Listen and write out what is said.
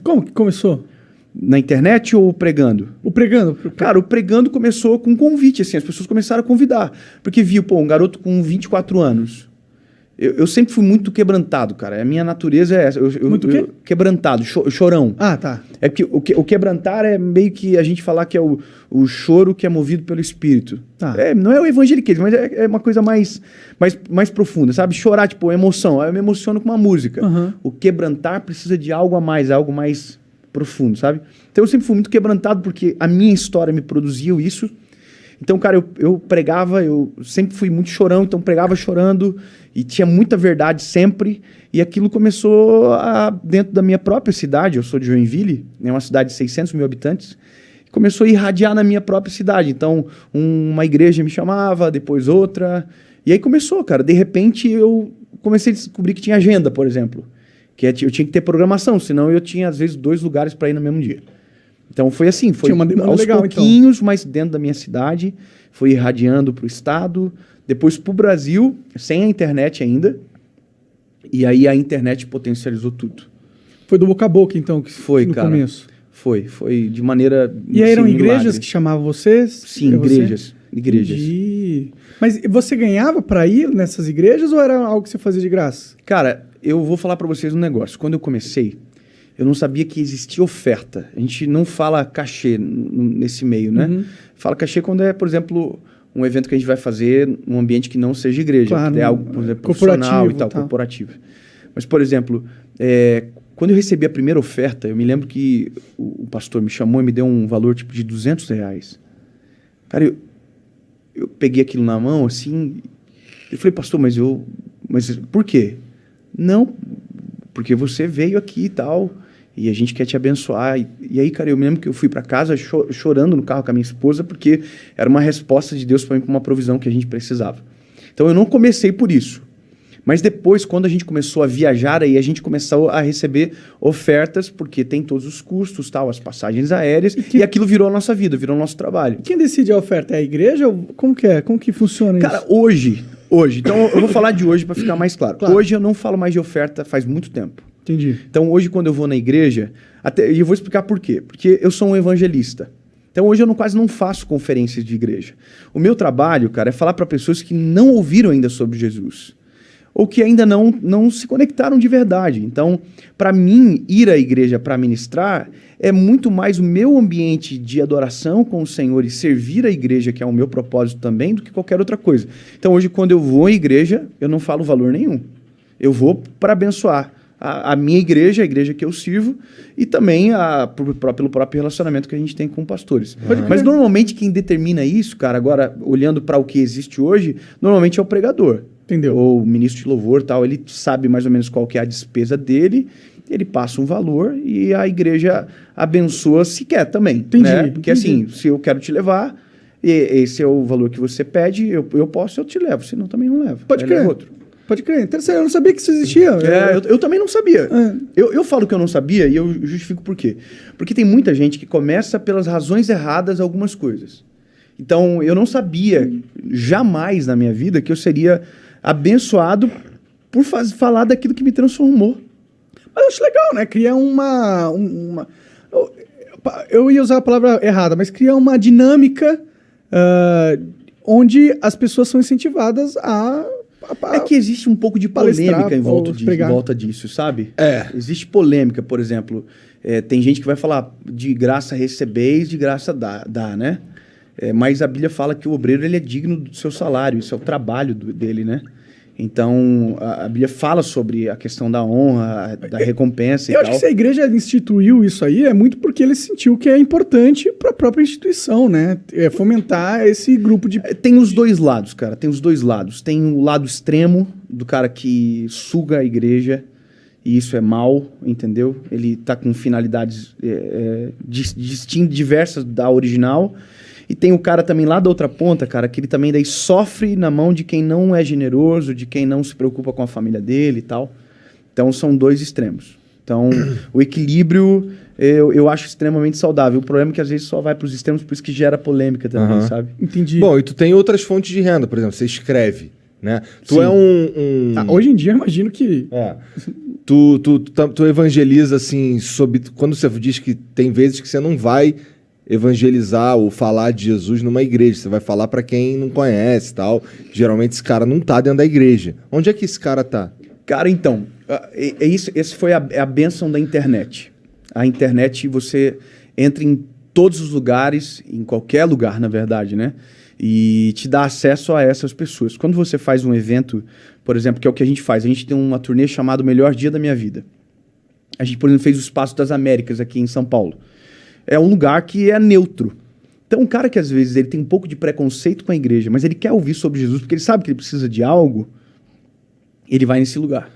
Como que começou? Na internet ou pregando? O pregando? Cara, o pregando começou com um convite, assim, as pessoas começaram a convidar. Porque viu, pô, um garoto com 24 anos. Eu sempre fui muito quebrantado, cara. A minha natureza é essa. Muito o quê? Quebrantado, chorão. Ah, tá. É que o quebrantar é meio que a gente falar que é o choro que é movido pelo Espírito. Tá. Não é o evangeliquismo, mas é uma coisa mais profunda, sabe? Chorar, tipo, emoção. Eu me emociono com uma música. Uhum. O quebrantar precisa de algo a mais, algo mais profundo, sabe? Então eu sempre fui muito quebrantado porque a minha história me produziu isso. Então, cara, eu pregava, eu sempre fui muito chorão, então pregava chorando e tinha muita verdade sempre. E aquilo começou dentro da minha própria cidade. Eu sou de Joinville, é uma cidade de 600 mil habitantes. Começou a irradiar na minha própria cidade. Então, uma igreja me chamava, depois outra. E aí começou, cara. De repente, eu comecei a descobrir que tinha agenda, por exemplo. Eu tinha que ter programação, senão eu tinha, às vezes, 2 lugares para ir no mesmo dia. Então foi assim, foi aos legal, pouquinhos, então. Mas dentro da minha cidade, foi irradiando para o estado, depois para o Brasil, sem a internet ainda, e aí a internet potencializou tudo. Foi do boca a boca, então, que foi, no cara, começo? Foi de maneira... E aí eram igrejas que chamavam vocês? Sim, igrejas. Entendi. Mas você ganhava para ir nessas igrejas ou era algo que você fazia de graça? Cara, eu vou falar para vocês um negócio. Quando eu comecei, eu não sabia que existia oferta. A gente não fala cachê nesse meio, né? Uhum. Fala cachê quando é, por exemplo, um evento que a gente vai fazer num ambiente que não seja igreja. Claro, que é algo, por exemplo, profissional e tal, corporativo. Mas, por exemplo, quando eu recebi a primeira oferta, eu me lembro que o pastor me chamou e me deu um valor tipo de R$200. Cara, eu peguei aquilo na mão, assim, eu falei, pastor, mas por quê? Não, porque você veio aqui e tal, e a gente quer te abençoar. E aí, cara, eu me lembro que eu fui para casa chorando no carro com a minha esposa, porque era uma resposta de Deus para mim, para uma provisão que a gente precisava. Então eu não comecei por isso. Mas depois, quando a gente começou a viajar, aí a gente começou a receber ofertas, porque tem todos os custos, tal, as passagens aéreas, e aquilo virou a nossa vida, virou o nosso trabalho. Quem decide a oferta? É a igreja? Ou como que é? Como que funciona isso? Cara, hoje, então eu vou falar de hoje para ficar mais claro. Hoje eu não falo mais de oferta faz muito tempo. Entendi. Então hoje quando eu vou na igreja, e eu vou explicar por quê. Porque eu sou um evangelista. Então hoje eu quase não faço conferências de igreja. O meu trabalho, cara, é falar para pessoas que não ouviram ainda sobre Jesus. Ou que ainda não se conectaram de verdade. Então, para mim, ir à igreja para ministrar é muito mais o meu ambiente de adoração com o Senhor e servir a igreja, que é o meu propósito também, do que qualquer outra coisa. Então, hoje, quando eu vou à igreja, eu não falo valor nenhum. Eu vou para abençoar a minha igreja, a igreja que eu sirvo, e também pelo próprio relacionamento que a gente tem com pastores. Mas, normalmente, quem determina isso, cara, agora, olhando para o que existe hoje, normalmente é o pregador. Entendeu? Ou o ministro de louvor, tal, ele sabe mais ou menos qual que é a despesa dele, ele passa um valor e a igreja abençoa se quer também. Entendi, né? Porque assim, se eu quero te levar, e esse é o valor que você pede, eu te levo, senão também não levo. Pode crer. Outro. Pode crer. Interessante, eu não sabia que isso existia. Eu também não sabia. Eu falo que eu não sabia e eu justifico por quê. Porque tem muita gente que começa pelas razões erradas algumas coisas. Então, eu não sabia jamais na minha vida que eu seria abençoado por falar daquilo que me transformou. Mas eu acho legal, né? Cria eu ia usar a palavra errada, mas cria uma dinâmica onde as pessoas são incentivadas a é que existe um pouco de polêmica em volta disso, sabe? Existe polêmica, por exemplo. Tem gente que vai falar de graça recebeis, de graça dá, né? Mas a Bíblia fala que o obreiro ele é digno do seu salário, isso é o trabalho dele, né? Então, a Bíblia fala sobre a questão da honra, da recompensa e tal. Eu acho que se a igreja instituiu isso aí, é muito porque ele sentiu que é importante para a própria instituição, né? Fomentar esse grupo de... Tem os dois lados, cara, tem os dois lados. Tem o lado extremo do cara que suga a igreja, e isso é mal, entendeu? Ele tá com finalidades diversas da original. E tem o cara também lá da outra ponta, cara, que ele também daí sofre na mão de quem não é generoso, de quem não se preocupa com a família dele e tal. Então, são dois extremos. Então, o equilíbrio eu acho extremamente saudável. O problema é que às vezes só vai para os extremos, por isso que gera polêmica também, sabe? Entendi. Bom, e tu tem outras fontes de renda, por exemplo, você escreve, né? Tu Sim. é um... Hoje em dia, eu imagino que... Tu evangeliza, assim, quando você diz que tem vezes que você não vai evangelizar ou falar de Jesus numa igreja, você vai falar pra quem não conhece e tal. Geralmente esse cara não tá dentro da igreja. Onde é que esse cara tá? Cara, então, esse foi a bênção da internet. A internet, você entra em todos os lugares, em qualquer lugar, na verdade, né? E te dá acesso a essas pessoas. Quando você faz um evento, por exemplo, que é o que a gente faz, a gente tem uma turnê chamada Melhor Dia da Minha Vida. A gente, por exemplo, fez o Espaço das Américas aqui em São Paulo. É um lugar que é neutro. Então, um cara que às vezes ele tem um pouco de preconceito com a igreja, mas ele quer ouvir sobre Jesus, porque ele sabe que ele precisa de algo, ele vai nesse lugar.